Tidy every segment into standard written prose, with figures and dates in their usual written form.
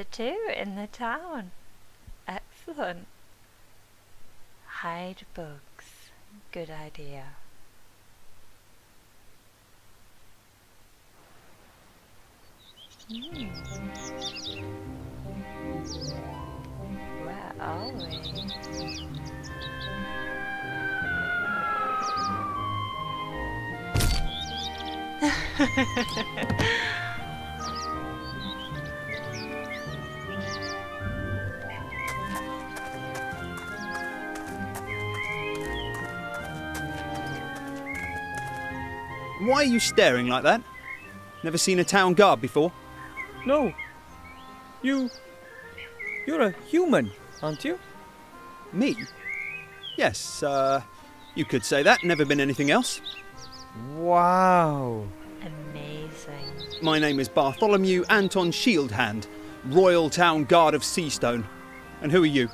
adventure too in the town. Excellent. Hide bugs. Good idea. Where are we? Why are you staring like that? Never seen a town guard before? No. You're a human, aren't you? Me? Yes, you could say that. Never been anything else. Wow. Amazing. My name is Bartholomew Anton Shieldhand, Royal Town Guard of Seastone. And who are you?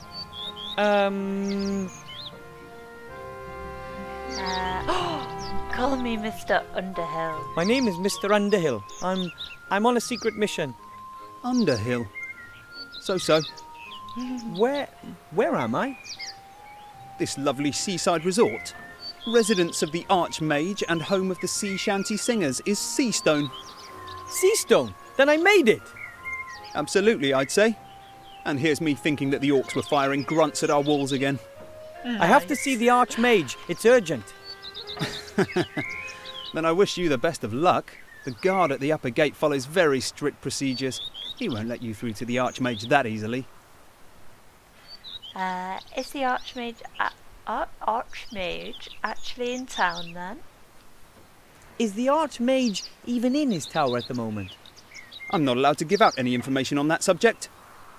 Call me Mr. Underhill. My name is Mr. Underhill. I'm on a secret mission. Underhill. So. Where am I? This lovely seaside resort. Residence of the Archmage and home of the sea shanty singers is Seastone. Seastone? Then I made it! Absolutely, I'd say. And here's me thinking that the orcs were firing grunts at our walls again. Nice. I have to see the Archmage. It's urgent. Then I wish you the best of luck. The guard at the upper gate follows very strict procedures. He won't let you through to the Archmage that easily. Is the Archmage actually in town then? Is the Archmage even in his tower at the moment? I'm not allowed to give out any information on that subject.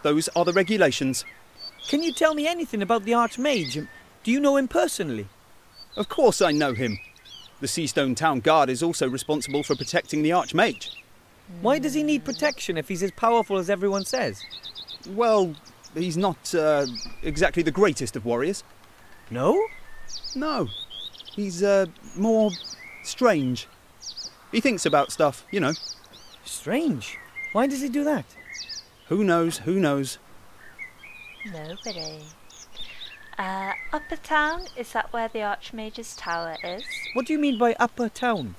Those are the regulations. Can you tell me anything about the Archmage? Do you know him personally? Of course I know him. The Seastone Town Guard is also responsible for protecting the Archmage. Why does he need protection if he's as powerful as everyone says? Well, he's not exactly the greatest of warriors. No? No. He's more strange. He thinks about stuff, you know. Strange? Why does he do that? Who knows? Who knows? Nobody. Upper Town, is that where the Archmage's tower is? What do you mean by upper town?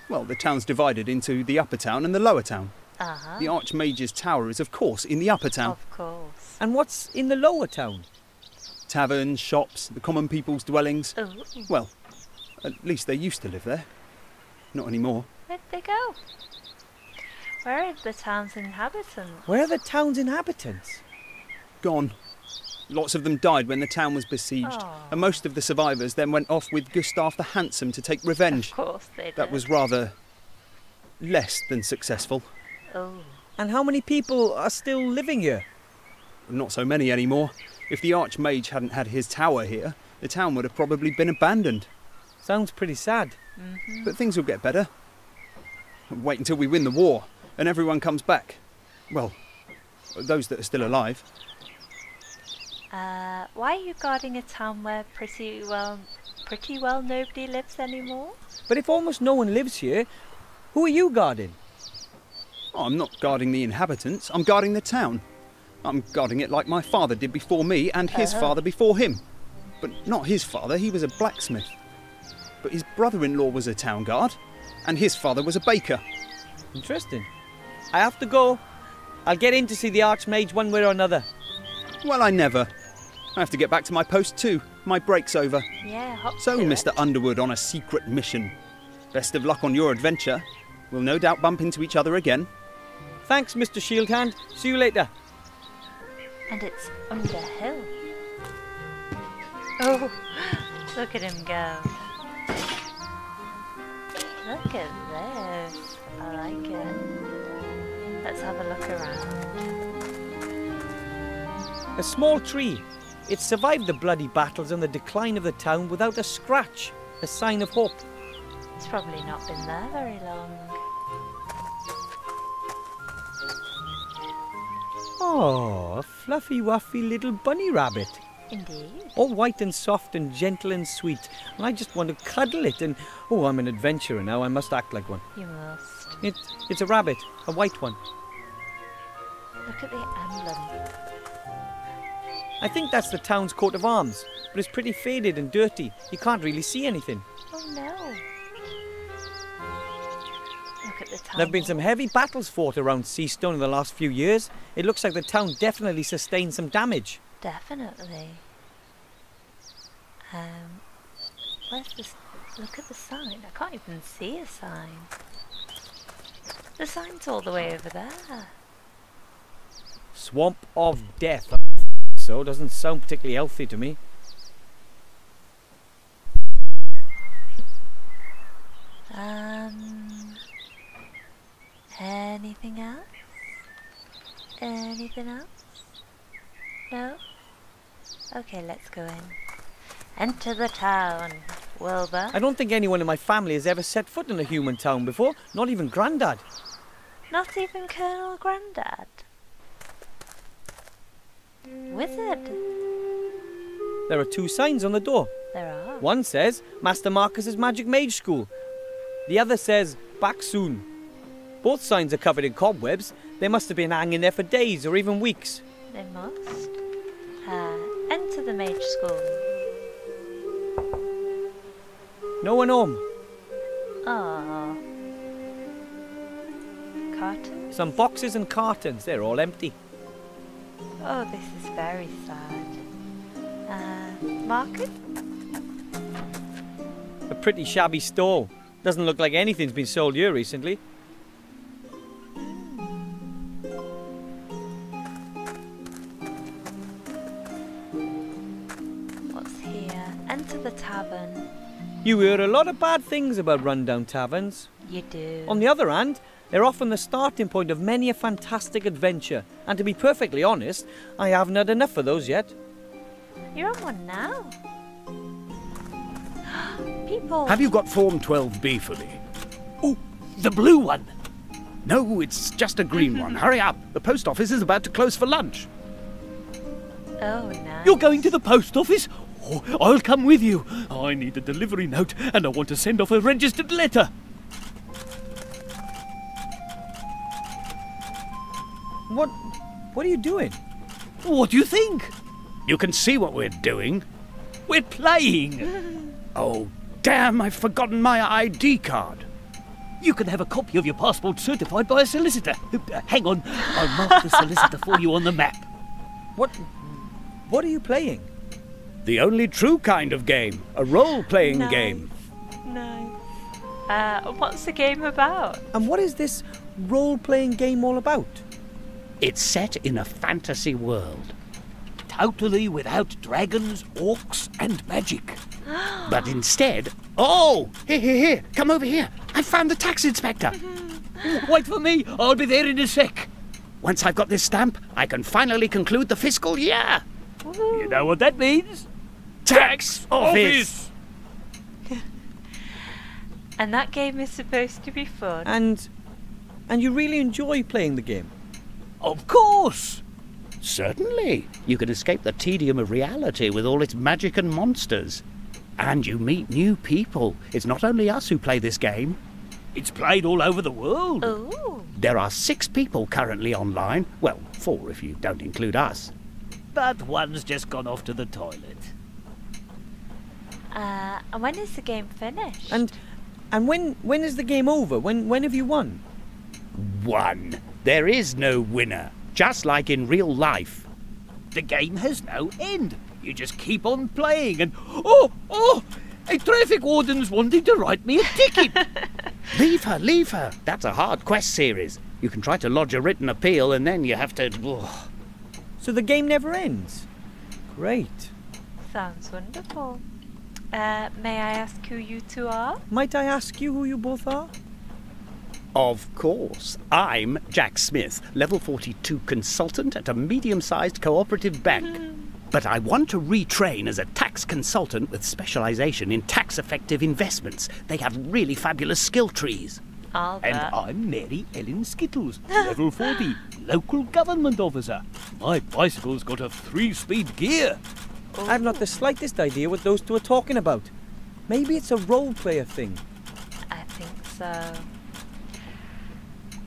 Well, the town's divided into the upper town and the lower town. Uh-huh. The Archmage's tower is, of course, in the upper town. Of course. And what's in the lower town? Taverns, shops, the common people's dwellings. Oh. Well, at least they used to live there. Not anymore. Where'd they go? Where are the town's inhabitants? Where are the town's inhabitants? Gone. Lots of them died when the town was besieged, and most of the survivors then went off with Gustav the Handsome to take revenge. Of course they did. That was rather less than successful. Oh. And how many people are still living here? Not so many anymore. If the Archmage hadn't had his tower here, the town would have probably been abandoned. Sounds pretty sad. Mm-hmm. But things will get better. Wait until we win the war, and everyone comes back. Well, those that are still alive. Why are you guarding a town where pretty well nobody lives anymore? But if almost no one lives here, who are you guarding? Oh, I'm not guarding the inhabitants, I'm guarding the town. I'm guarding it like my father did before me and his father before him. But not his father, he was a blacksmith. But his brother-in-law was a town guard, and his father was a baker. Interesting. I have to go. I'll get in to see the Archmage one way or another. Well, I never. I have to get back to my post too. My break's over. Yeah, hop So, to Mr. it. Underwood on a secret mission. Best of luck on your adventure. We'll no doubt bump into each other again. Thanks, Mr. Shieldhand. See you later. And it's Underhill. Oh, look at him go. Look at this. I like it. Let's have a look around. A small tree. It survived the bloody battles and the decline of the town without a scratch. A sign of hope. It's probably not been there very long. Oh, a fluffy wuffy little bunny rabbit. Indeed. All white and soft and gentle and sweet. And I just want to cuddle it and... Oh, I'm an adventurer now. I must act like one. You must. It's a rabbit. A white one. Look at the emblem. I think that's the town's coat of arms, but it's pretty faded and dirty. You can't really see anything. Oh no. Look at the town. There have been some heavy battles fought around Seastone in the last few years. It looks like the town definitely sustained some damage. Definitely. Where's this? Look at the sign. I can't even see a sign. The sign's all the way over there. Swamp of Death. So doesn't sound particularly healthy to me. Anything else? Anything else? No? Okay, let's go in. Enter the town, Wilbur. I don't think anyone in my family has ever set foot in a human town before, not even Grandad. Not even Colonel Grandad? Wizard? There are 2 signs on the door. There are. One says Master Marcus's Magic Mage School. The other says back soon. Both signs are covered in cobwebs. They must have been hanging there for days or even weeks. They must. Enter the mage school. No one home. Ah. Cartons? Some boxes and cartons. They're all empty. Oh, this is very sad. Market? A pretty shabby stall. Doesn't look like anything's been sold here recently. What's here? Enter the tavern. You hear a lot of bad things about rundown taverns. You do. On the other hand, they're often the starting point of many a fantastic adventure. And to be perfectly honest, I haven't had enough of those yet. You're on one now. People. Have you got Form 12B for me? Oh, the blue one. No, it's just a green one. Hurry up. The post office is about to close for lunch. Oh, nice. You're going to the post office? Oh, I'll come with you. I need a delivery note and I want to send off a registered letter. What are you doing? What do you think? You can see what we're doing. We're playing. Oh, damn, I've forgotten my ID card. You can have a copy of your passport certified by a solicitor. Hang on, I'll mark the solicitor for you on the map. What are you playing? The only true kind of game. A role-playing Nice. game. Nice. What's the game about? And what is this role-playing game all about? It's set in a fantasy world. Totally without dragons, orcs, and magic. But instead... Oh! Here, come over here. I found the tax inspector. Wait for me, I'll be there in a sec. Once I've got this stamp, I can finally conclude the fiscal year. You know what that means? Tax office! And that game is supposed to be fun. And you really enjoy playing the game? Of course! Certainly. You can escape the tedium of reality with all its magic and monsters. And you meet new people. It's not only us who play this game. It's played all over the world. Ooh. There are 6 people currently online. Well, 4 if you don't include us. But one's just gone off to the toilet. And when is the game finished? And when is the game over? When have you won? Won. There is no winner. Just like in real life. The game has no end. You just keep on playing and... Oh! A traffic warden's wanting to write me a ticket. Leave her. That's a hard quest series. You can try to lodge a written appeal and then you have to... Oh. So the game never ends? Great. Sounds wonderful. May I ask who you two are? Might I ask you who you both are? Of course. I'm Jack Smith, level 42 consultant at a medium-sized cooperative bank. But I want to retrain as a tax consultant with specialisation in tax-effective investments. They have really fabulous skill trees. I'll And bet. I'm Mary Ellen Skittles, level 40, local government officer. My bicycle's got a 3-speed gear. I've not the slightest idea what those two are talking about. Maybe it's a role-player thing. I think so.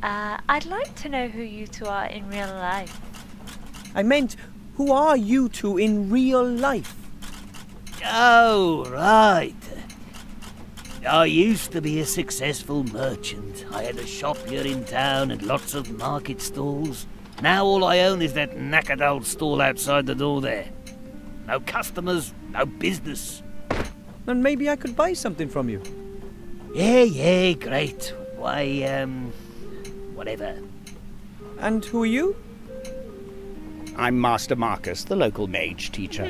I'd like to know who you two are in real life. I meant, who are you two in real life? Oh, right. I used to be a successful merchant. I had a shop here in town and lots of market stalls. Now all I own is that knackered old stall outside the door there. No customers, no business. Then maybe I could buy something from you. Yeah, great. Why, whatever. And who are you? I'm Master Marcus, the local mage teacher.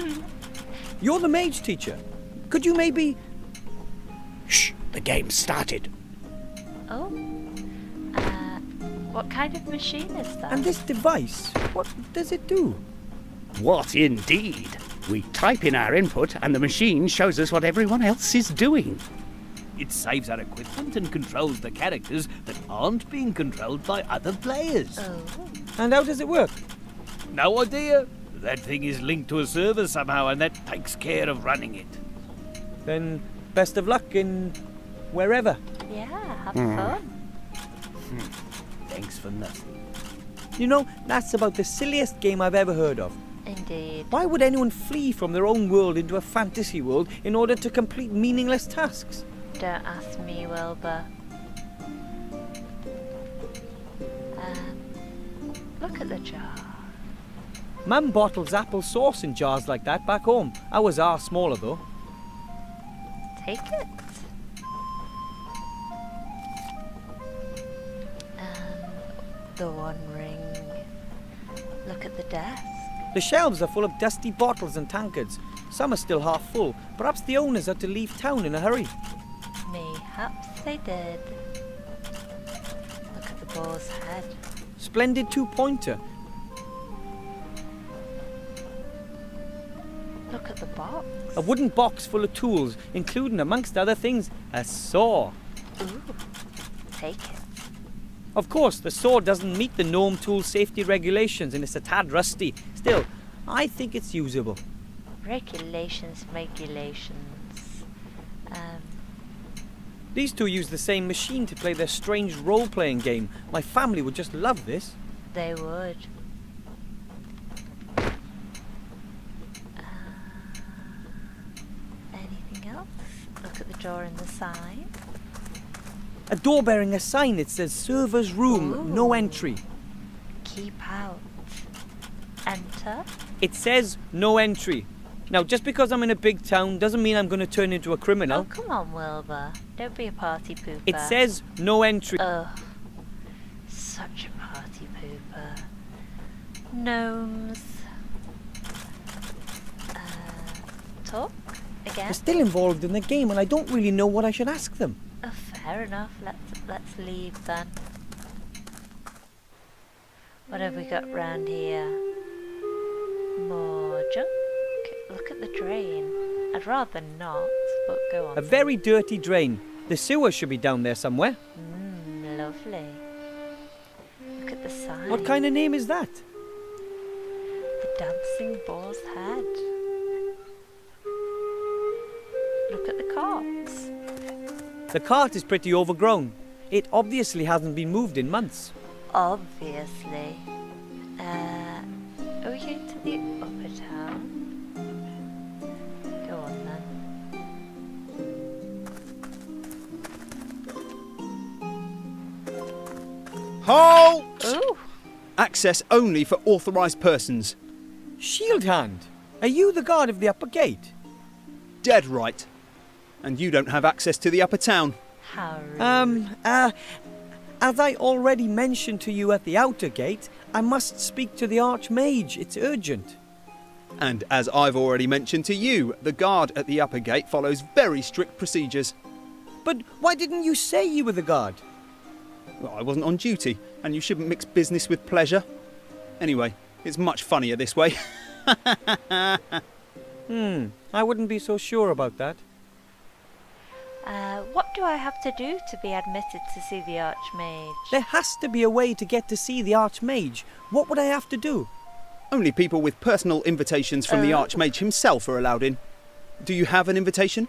You're the mage teacher. Could you maybe... Shh, the game started. Oh. What kind of machine is that? And this device, what does it do? What indeed? We type in our input and the machine shows us what everyone else is doing. It saves our equipment and controls the characters that aren't being controlled by other players. Oh. And how does it work? No idea. That thing is linked to a server somehow and that takes care of running it. Then best of luck in wherever. Yeah, have fun. Thanks for nothing. You know, that's about the silliest game I've ever heard of. Indeed. Why would anyone flee from their own world into a fantasy world in order to complete meaningless tasks? Don't ask me, Wilbur. Look at the jar. Mum bottles apple sauce in jars like that back home. Ours are smaller though. Take it. The One Ring. Look at the desk. The shelves are full of dusty bottles and tankards. Some are still half full. Perhaps the owners had to leave town in a hurry. Mayhaps they did. Look at the boar's head. Splendid two-pointer. Look at the box. A wooden box full of tools, including, amongst other things, a saw. Ooh. Take it. Of course, the saw doesn't meet the gnome tool safety regulations and it's a tad rusty. Still, I think it's usable. Regulations. These two use the same machine to play their strange role-playing game. My family would just love this. They would. Anything else? Look at the door and the sign. A door bearing a sign that says server's room, no entry. Keep out. Enter. It says no entry. Now, just because I'm in a big town doesn't mean I'm going to turn into a criminal. Oh, come on, Wilbur. Don't be a party pooper. It says no entry. Ugh. Such a party pooper. Gnomes. Talk? Again? They're still involved in the game and I don't really know what I should ask them. Oh, fair enough. Let's leave then. What have we got round here? More junk. Look at the drain. I'd rather not, but go on. A very dirty drain. The sewer should be down there somewhere. Lovely. Look at the sign. What kind of name is that? The Dancing Boar's Head. Look at the carts. The cart is pretty overgrown. It obviously hasn't been moved in months. Obviously. Are we going to the upper town? Go on then. Halt! Ooh! Access only for authorised persons. Shield Hand, are you the guard of the upper gate? Dead right. And you don't have access to the upper town. How rude. As I already mentioned to you at the outer gate, I must speak to the Archmage. It's urgent. And as I've already mentioned to you, the guard at the upper gate follows very strict procedures. But why didn't you say you were the guard? Well, I wasn't on duty, and you shouldn't mix business with pleasure. Anyway, it's much funnier this way. I wouldn't be so sure about that. What do I have to do to be admitted to see the Archmage? There has to be a way to get to see the Archmage. What would I have to do? Only people with personal invitations from the Archmage himself are allowed in. Do you have an invitation?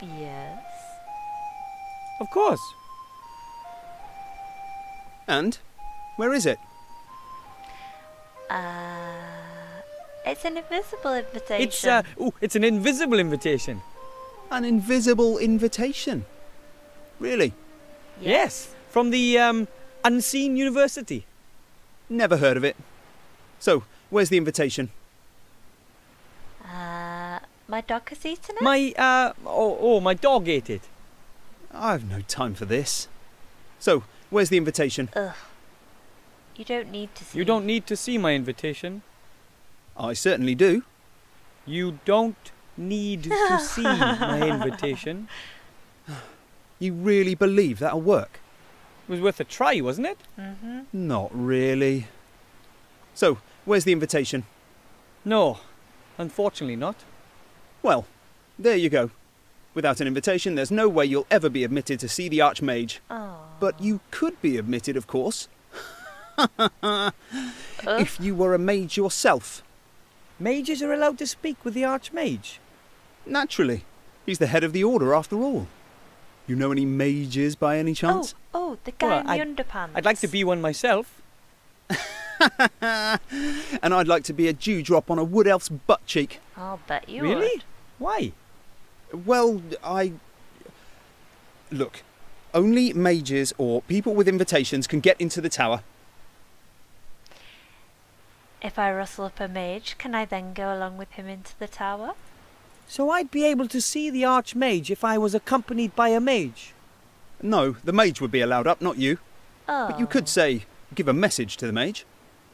Yes. Of course. And where is it? It's an invisible invitation. It's an invisible invitation. An invisible invitation. Really? Yes, from the Unseen University. Never heard of it. So, where's the invitation? My dog has eaten it? My dog ate it. I've no time for this. So, where's the invitation? Ugh. You don't need to see. You don't need to see my invitation. I certainly do. You don't need to see my invitation. You really believe that'll work? It was worth a try, wasn't it? Mm-hmm. Not really. So, where's the invitation? No, unfortunately not. Well, there you go. Without an invitation, there's no way you'll ever be admitted to see the Archmage. Oh. But you could be admitted, of course. If you were a mage yourself. Mages are allowed to speak with the Archmage. Naturally. He's the head of the Order, after all. You know any mages by any chance? Oh, the guy in the underpants. I'd like to be one myself. And I'd like to be a dewdrop on a wood elf's butt cheek. I'll bet you Really? would. Why? Well, Look, only mages or people with invitations can get into the tower. If I rustle up a mage, can I then go along with him into the tower? So I'd be able to see the Archmage if I was accompanied by a mage? No, the mage would be allowed up, not you. Oh. But you could say, give a message to the mage.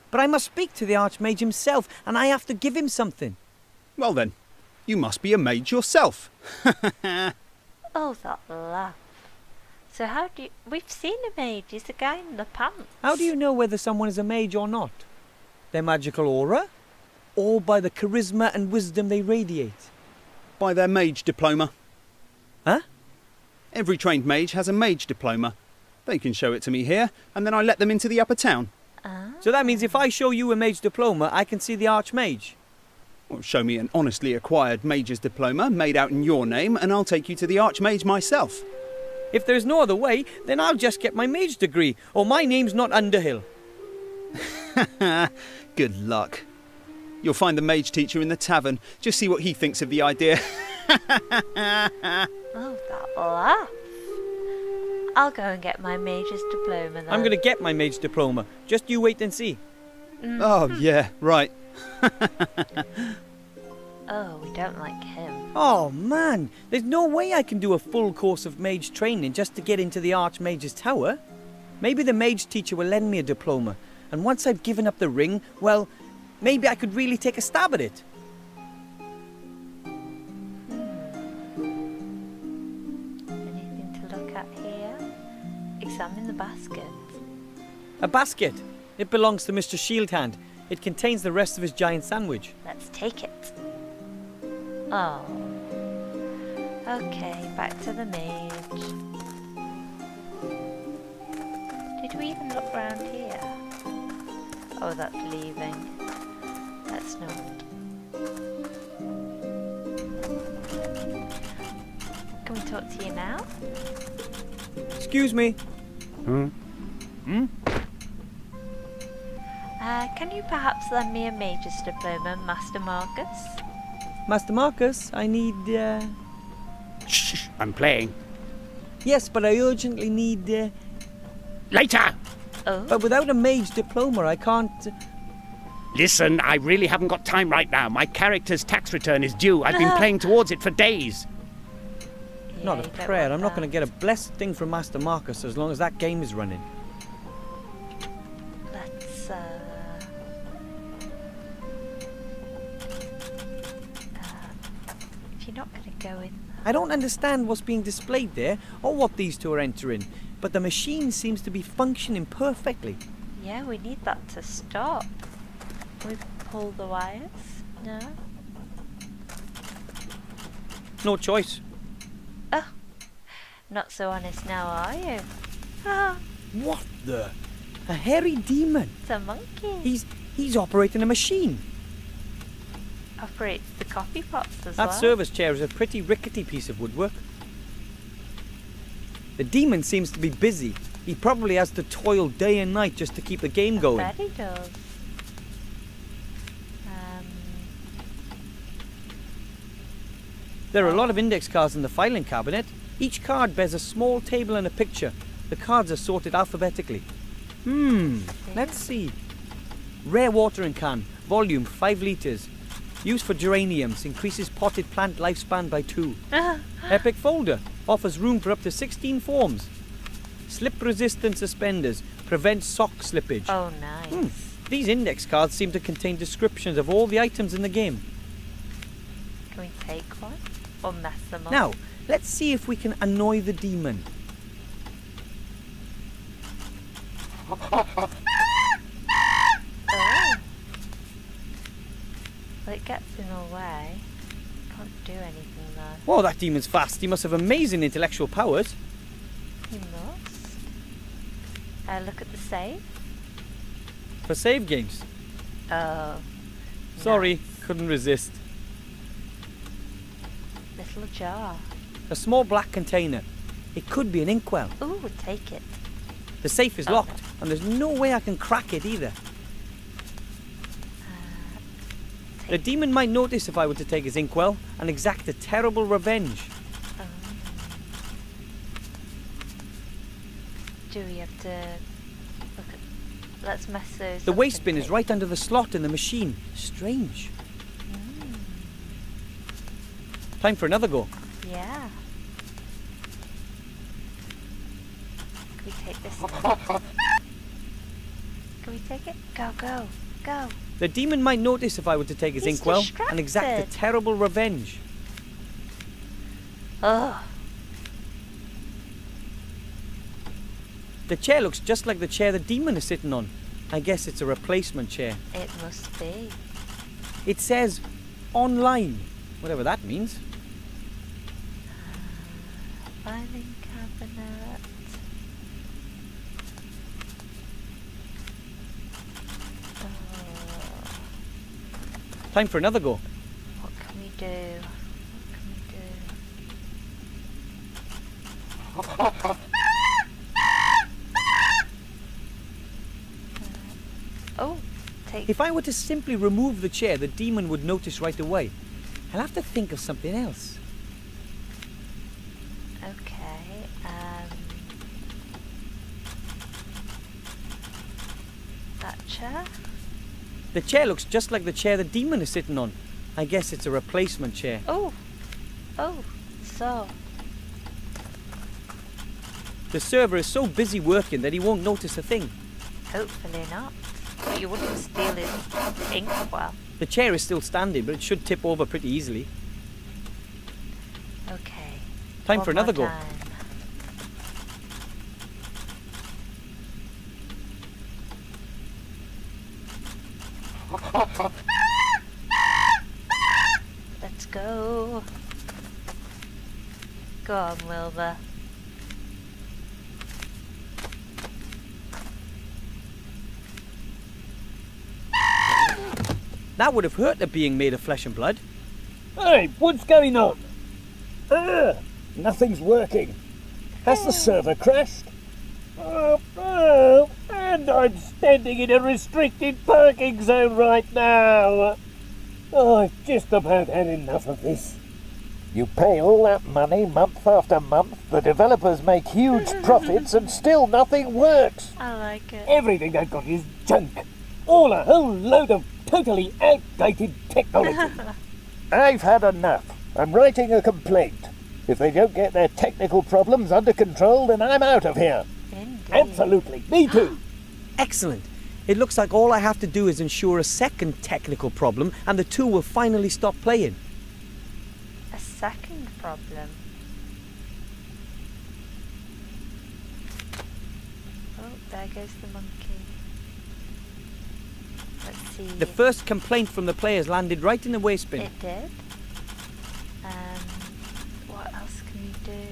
But I must speak to the Archmage himself, and I have to give him something. Well then, you must be a mage yourself. Oh, that laugh. So how do you... We've seen a mage. He's the guy in the pants. How do you know whether someone is a mage or not? Their magical aura? Or by the charisma and wisdom they radiate? By their mage diploma. Huh? Every trained mage has a mage diploma. They can show it to me here, and then I let them into the upper town. So that means if I show you a mage diploma, I can see the Archmage? Well, show me an honestly acquired mage's diploma made out in your name, and I'll take you to the Archmage myself. If there's no other way, then I'll just get my mage degree, or my name's not Underhill. Good luck. You'll find the mage teacher in the tavern. Just see what he thinks of the idea. Oh, that laugh. I'll go and get my mage's diploma then. I'm going to get my mage diploma. Just you wait and see. Oh, yeah, right. Oh, we don't like him. Oh, man. There's no way I can do a full course of mage training just to get into the Archmage's tower. Maybe the mage teacher will lend me a diploma. And once I've given up the ring, well, maybe I could really take a stab at it. Anything to look at here? Examine the basket. A basket. It belongs to Mr. Shieldhand. It contains the rest of his giant sandwich. Let's take it. Oh. Okay, back to the mage. Did we even look round here? Oh, that's leaving. Let's not. Can we talk to you now? Excuse me. Can you perhaps lend me a mage's diploma, Master Marcus? Master Marcus, I need, Shh, I'm playing. Yes, but I urgently need, Later! Oh. But without a mage diploma, I can't... Listen, I really haven't got time right now. My character's tax return is due. I've been playing towards it for days. Yeah, Not a you don't prayer. want I'm not that. going to get a blessed thing from Master Marcus as long as that game is running. Let's, if you're not going to go in... I don't understand what's being displayed there or what these two are entering, but the machine seems to be functioning perfectly. Yeah, we need that to stop. We pull the wires? No? No choice. Oh, not so honest now, are you? Ah, What the? A hairy demon. it's a monkey. He's operating a machine. Operates the coffee pots as That well. service chair is a pretty rickety piece of woodwork. The demon seems to be busy. He probably has to toil day and night just to keep the game going. I bet he does. There are a lot of index cards in the filing cabinet. Each card bears a small table and a picture. The cards are sorted alphabetically. Let's see. Rare watering can, volume 5 litres. Used for geraniums, increases potted plant lifespan by 2. Epic folder, offers room for up to 16 forms. Slip-resistant suspenders, prevents sock slippage. Oh, nice. These index cards seem to contain descriptions of all the items in the game. Can we take one? Or mess them up? Now, let's see if we can annoy the demon. Oh. Well, it gets in our way. Can't do anything though. Whoa, that demon's fast. He must have amazing intellectual powers. He must. Look at the save. For save games. Oh. Sorry, Nice. couldn't resist. Little jar. A small black container. It could be an inkwell. Ooh, we'll take it. The safe is locked, and there's no way I can crack it either. The demon might notice if I were to take his inkwell and exact a terrible revenge. Do we have to look at... Let's mess those The up waste and bin is take- right under the slot in the machine. Strange. Time for another go. Yeah. Can we take this one? Can we take it? Go, go, go. The demon might notice if I were to take his He's inkwell and exact a distracted. terrible revenge. Ugh. The chair looks just like the chair the demon is sitting on. I guess it's a replacement chair. It must be. It says online, whatever that means. Filing cabinet. Time for another go. What can we do? What can we do? Oh, take... If I were to simply remove the chair, the demon would notice right away. I'll have to think of something else. Okay, that chair? The chair looks just like the chair the demon is sitting on. I guess it's a replacement chair. Oh, so... The server is so busy working that he won't notice a thing. Hopefully not. You wouldn't steal his inkwell. The chair is still standing, but it should tip over pretty easily. Okay. Time one for another more go. time. Let's go. Go on, Wilbur. That would have hurt her being made of flesh and blood. Hey, what's going on? Nothing's working. Has the server crashed? And I'm standing in a restricted parking zone right now. I've just about had enough of this. You pay all that money month after month, the developers make huge profits, and still nothing works. I like it. Everything they've got is junk. All a whole load of totally outdated technology. I've had enough. I'm writing a complaint. If they don't get their technical problems under control, then I'm out of here. Indeed. Absolutely. Me too. Excellent. It looks like all I have to do is ensure a second technical problem and the two will finally stop playing. A second problem. Oh, there goes the monkey. Let's see. The first complaint from the players landed right in the waste bin. It did. What else can we do?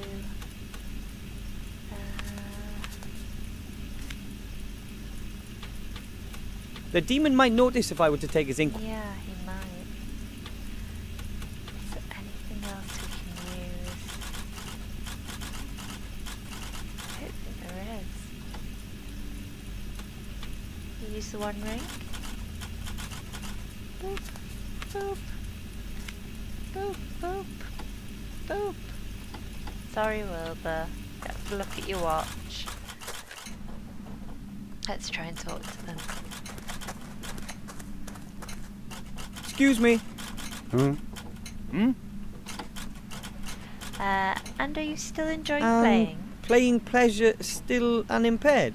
The demon might notice if I were to take his inkwell. Yeah, he might. Is there anything else we can use? I don't think there is. use the one ring. Boop, boop, boop, boop, boop. Sorry, Wilbur. Have a look at your watch. Let's try and talk to them. Excuse me. And are you still enjoying playing? Playing pleasure still unimpaired?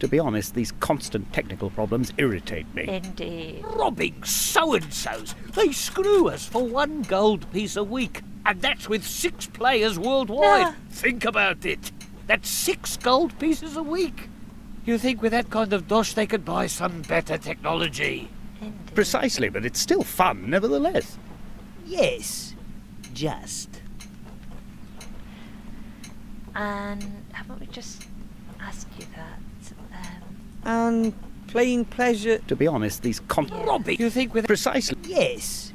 To be honest, these constant technical problems irritate me. Indeed. Robbing so-and-sos. They screw us for 1 gold piece a week. And that's with 6 players worldwide. Ah. Think about it. That's 6 gold pieces a week. You think with that kind of dosh they could buy some better technology? Indeed. Precisely, but it's still fun nevertheless. Yes. Just. And haven't we just asked you that? And playing pleasure... To be honest, these Yeah. Robbing. You think with... Precisely. Yes.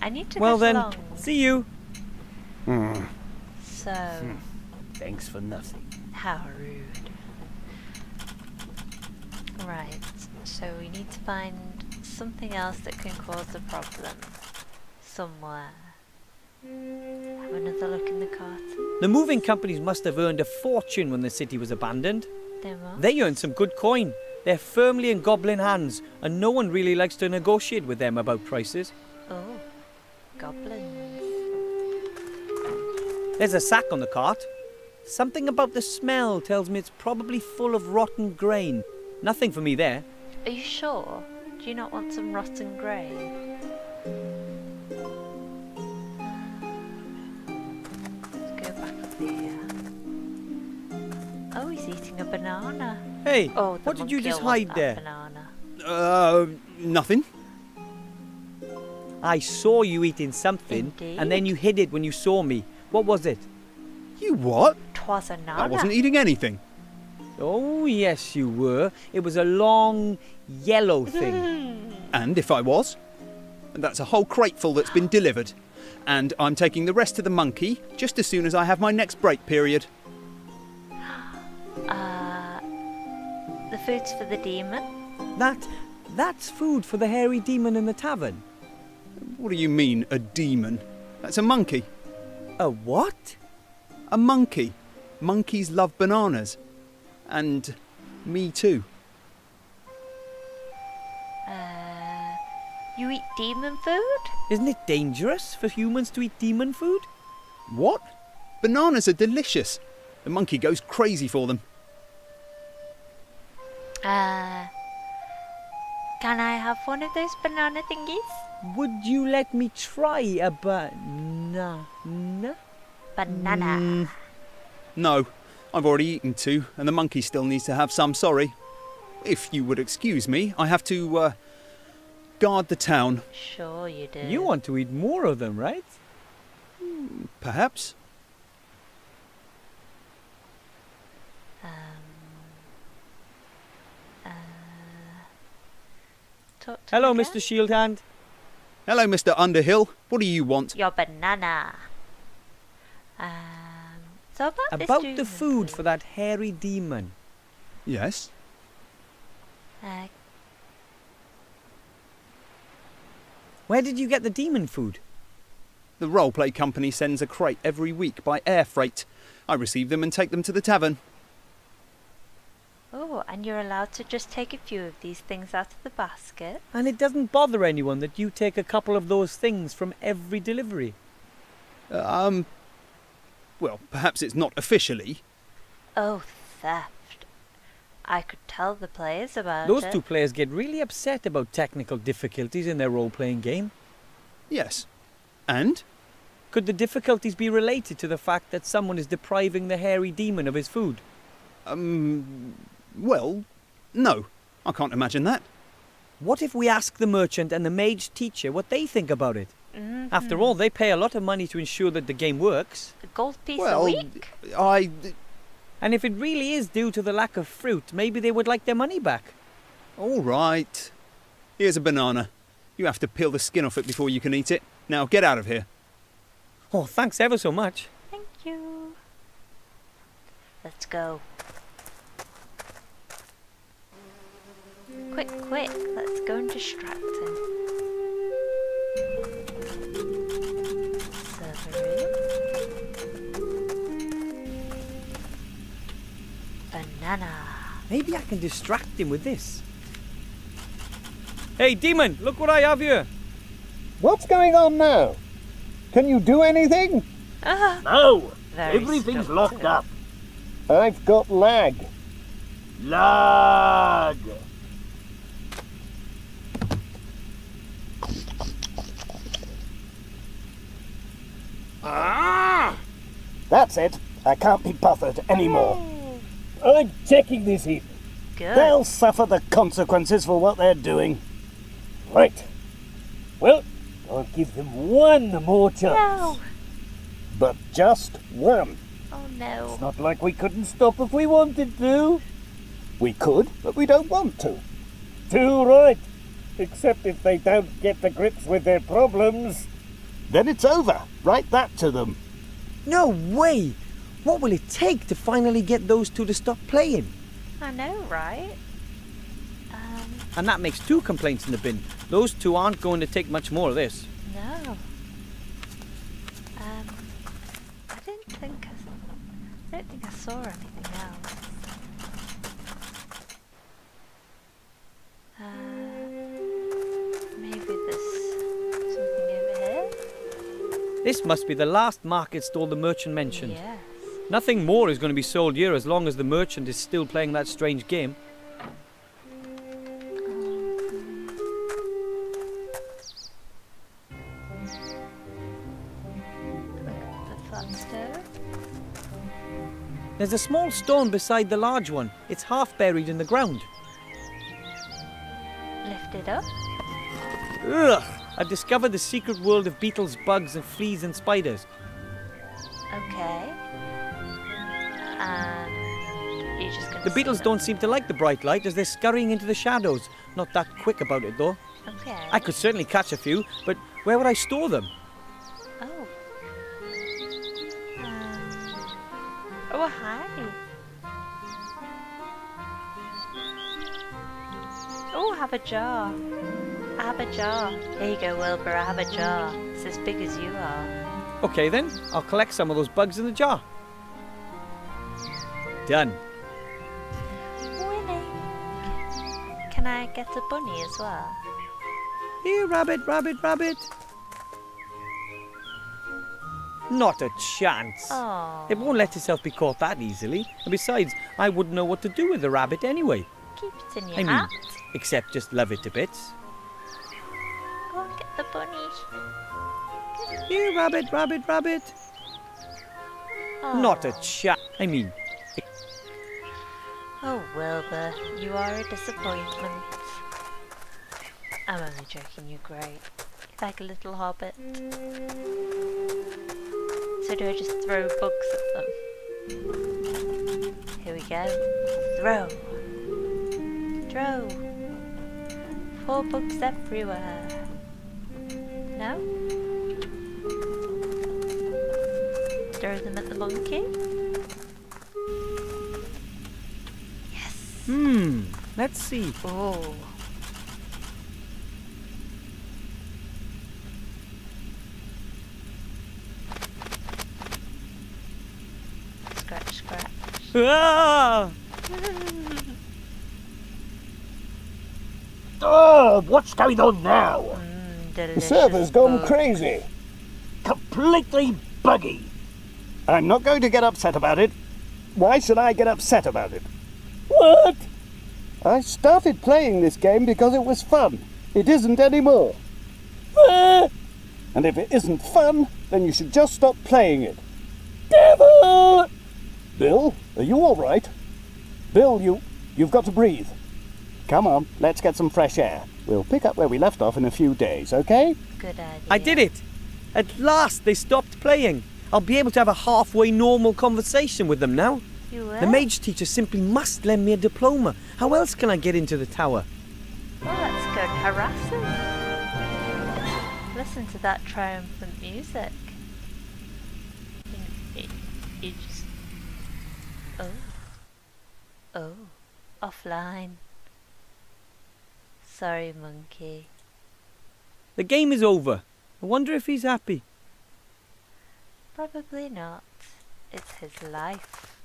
I need to Well get then, along. see you. So, Thanks for nothing. how rude. Right, so we need to find something else that can cause a problem. Somewhere. Have another look in the carton. The moving companies must have earned a fortune when the city was abandoned. Then what? They earned some good coin. They're firmly in goblin hands, and no one really likes to negotiate with them about prices. Oh, goblins. There's a sack on the cart. Something about the smell tells me it's probably full of rotten grain. Nothing for me there. Are you sure? Do you not want some rotten grain? Let's go back up here. Oh, he's eating a banana. Hey, Oh, the what did you monkey just will want hide that there? Banana. Nothing. I saw you eating something, Indeed. and then you hid it when you saw me. What was it? You what? 'Twas a I nana. wasn't eating anything. Oh, yes, you were. It was a long, yellow thing. And if I was? That's a whole crateful that's been delivered. And I'm taking the rest to the monkey just as soon as I have my next break period. The food's for the demon. That's food for the hairy demon in the tavern. What do you mean, a demon? That's a monkey. A what? A monkey. Monkeys love bananas. And me too. You eat demon food? Isn't it dangerous for humans to eat demon food? What? Bananas are delicious. The monkey goes crazy for them. Can I have one of those banana thingies? Would you let me try a banana? Banana. No, I've already eaten 2, and the monkey still needs to have some, sorry. If you would excuse me, I have to, guard the town. Sure you do. You want to eat more of them, right? Perhaps? Talk to Hello, me again? Mr. Shieldhand. Hello, Mr. Underhill. What do you want? Your banana. So about this About demon the food for that hairy demon. Yes? Where did you get the demon food? The roleplay company sends a crate every week by air freight. I receive them and take them to the tavern. Oh, and you're allowed to just take a few of these things out of the basket? And it doesn't bother anyone that you take a couple of those things from every delivery. Well, perhaps it's not officially. Oh, theft. I could tell the players about Those it. 2 players get really upset about technical difficulties in their role-playing game. Yes. And? Could the difficulties be related to the fact that someone is depriving the hairy demon of his food? Well, no. I can't imagine that. What if we ask the merchant and the mage teacher what they think about it? After all, they pay a lot of money to ensure that the game works. A gold piece Well, a week? And if it really is due to the lack of fruit, maybe they would like their money back. All right. Here's a banana. You have to peel the skin off it before you can eat it. Now, get out of here. Oh, thanks ever so much. Thank you. Let's go. Quick, quick, let's go and distract him. Server room. Banana. Maybe I can distract him with this. Hey, demon, look what I have here. What's going on now? Can you do anything? No! Very Everything's stuck locked to up. I've got lag. Lag! That's it. I can't be bothered anymore. I'm checking this in. Good. They'll suffer the consequences for what they're doing. Right. Well, I'll give them one more chance. No. But just one. Oh no. It's not like we couldn't stop if we wanted to. We could, but we don't want to. Too right. Except if they don't get to grips with their problems. Then it's over. Write that to them. No way! What will it take to finally get those two to stop playing? I know, right? And that makes 2 complaints in the bin. Those 2 aren't going to take much more of this. No. I don't think I saw anything else. Maybe there's something over here? This must be the last market stall the merchant mentioned. Yes. Nothing more is going to be sold here as long as the merchant is still playing that strange game. The flat stone. There's a small stone beside the large one. It's half buried in the ground. Lift it up. Ugh! I've discovered the secret world of beetles, bugs, and fleas and spiders. Okay. And you're just gonna The beetles sit don't seem to like the bright light as they're scurrying into the shadows. Not that quick about it though. Okay. I could certainly catch a few, but where would I store them? Oh. Oh, hi. Oh, I have a jar. I have a jar. Here you go, Wilbur. I have a jar. It's as big as you are. Okay then, I'll collect some of those bugs in the jar. Done. Winning. Can I get a bunny as well? Here, rabbit, rabbit, rabbit. Not a chance. Oh. It won't let itself be caught that easily. And besides, I wouldn't know what to do with the rabbit anyway. Keep it in your I mean, hat. except just love it to bits. Go and get the bunny. Here, rabbit, rabbit, rabbit. Oh. Not a chat. I mean, Oh, Wilbur, you are a disappointment. I'm only joking, you're great. Like a little hobbit. So do I just throw bugs at them? Here we go. Throw. Throw. 4 bugs everywhere. No? Throw them at the monkey? Yes. let's see. Oh. Scratch, scratch. Ah! Oh, what's going on now? The Delicious server's gone bug. crazy. Completely buggy. I'm not going to get upset about it. Why should I get upset about it? What? I started playing this game because it was fun. It isn't anymore. And if it isn't fun, then you should just stop playing it. Devil! Bill, are you all right? Bill, you've got to breathe. Come on, let's get some fresh air. We'll pick up where we left off in a few days, okay? Good idea. I did it! At last they stopped playing. I'll be able to have a halfway normal conversation with them now. You will? The mage teacher simply must lend me a diploma. How else can I get into the tower? Well, let's go and harass him. Listen to that triumphant music. You just... Oh. Oh. Offline. Sorry, monkey. The game is over. I wonder if he's happy. Probably not. It's his life.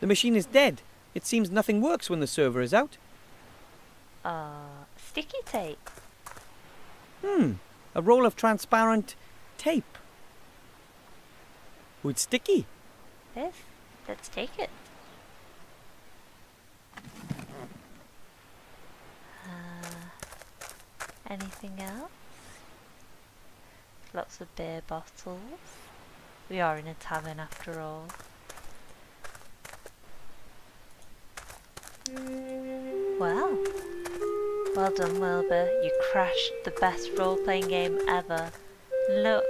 The machine is dead. It seems nothing works when the server is out. Sticky tape. A roll of transparent tape. Oh, it's sticky. Yes, let's take it. Anything else? Lots of beer bottles. We are in a tavern after all. Well done, Wilbur. You crashed the best role-playing game ever. Look,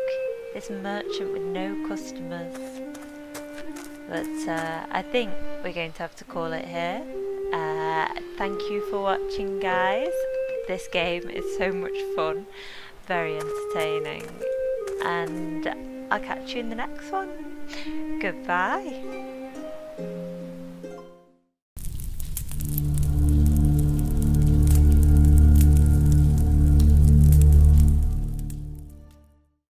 this merchant with no customers. But I think we're going to have to call it here. Thank you for watching, guys. This game is so much fun, very entertaining, and I'll catch you in the next one. Goodbye.